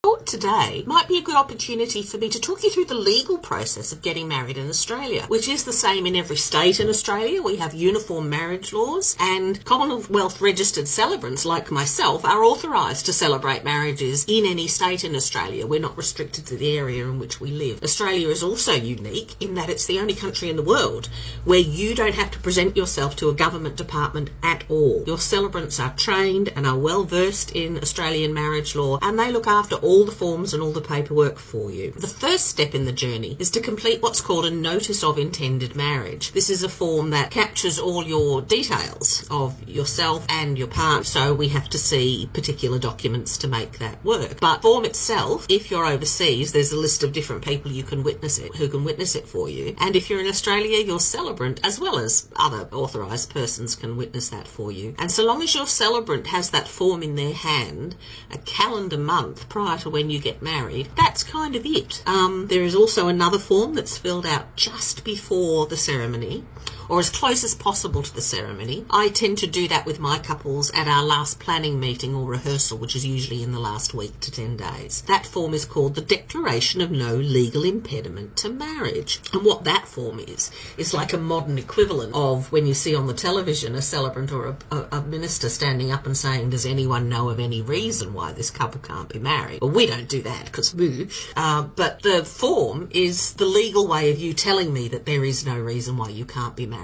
thought today might be a good opportunity for me to talk you through the legal process of getting married in Australia, which is the same in every state in Australia. We have uniform marriage laws, and Commonwealth registered celebrants like myself are authorised to celebrate marriages in any state in Australia. We're not restricted to the area in which we live. Australia is also unique in that it's the only country in the world where you don't have to present yourself to a government department at all. Your celebrants are trained and are well versed in Australian marriage law, and they look after all the forms and all the paperwork for you. The first step in the journey is to complete what's called a Notice of Intended Marriage. This is a form that captures all your details of yourself and your partner, so we have to see particular documents to make that work. But form itself, if you're overseas, there's a list of different people who can witness it for you. And if you're in Australia, your celebrant, as well as other authorised persons, can witness that for you. And so long as your celebrant has that form in their hand a calendar month prior to when you get married, that's kind of it. There is also another form that's filled out just before the ceremony, or as close as possible to the ceremony. I tend to do that with my couples at our last planning meeting or rehearsal, which is usually in the last week to 10 days. That form is called the Declaration of No Legal Impediment to Marriage. And what that form is like a modern equivalent of when you see on the television a celebrant or a minister standing up and saying, does anyone know of any reason why this couple can't be married? Well, we don't do that because but the form is the legal way of you telling me that there is no reason why you can't be married.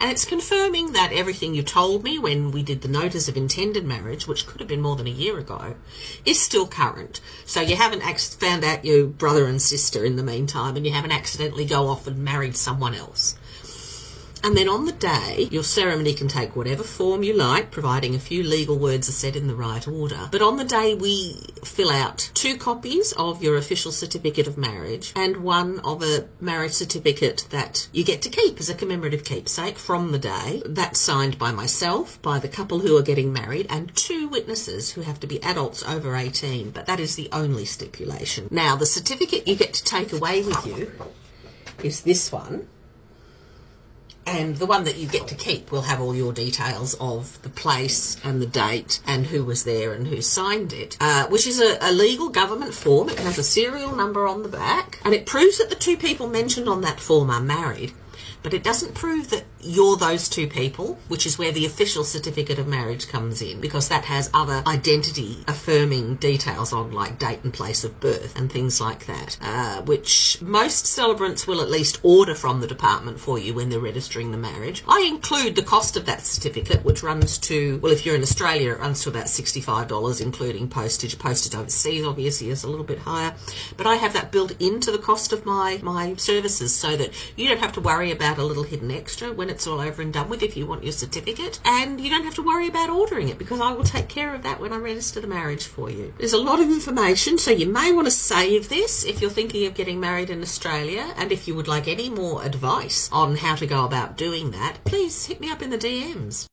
And it's confirming that everything you told me when we did the Notice of Intended Marriage, which could have been more than a year ago, is still current. So you haven't found out your brother and sister in the meantime, and you haven't accidentally go off and married someone else. And then on the day, your ceremony can take whatever form you like, providing a few legal words are said in the right order. But on the day, we fill out 2 copies of your official certificate of marriage and one of a marriage certificate that you get to keep as a commemorative keepsake from the day. That's signed by myself, by the couple who are getting married, and 2 witnesses who have to be adults over 18. But that is the only stipulation. Now, the certificate you get to take away with you is this one. And the one that you get to keep will have all your details of the place and the date and who was there and who signed it, which is a legal government form. It has a serial number on the back, and it proves that the 2 people mentioned on that form are married. But it doesn't prove that you're those 2 people, which is where the official certificate of marriage comes in, because that has other identity affirming details on, like date and place of birth and things like that, which most celebrants will at least order from the department for you when they're registering the marriage. I include the cost of that certificate, which runs to, well, if you're in Australia, it runs to about $65, including postage. Postage overseas obviously is a little bit higher, but I have that built into the cost of my services so that you don't have to worry about a little hidden extra when it's all over and done with if you want your certificate, and you don't have to worry about ordering it because I will take care of that when I register the marriage for you. There's a lot of information, so you may want to save this if you're thinking of getting married in Australia, and if you would like any more advice on how to go about doing that, please hit me up in the DMs.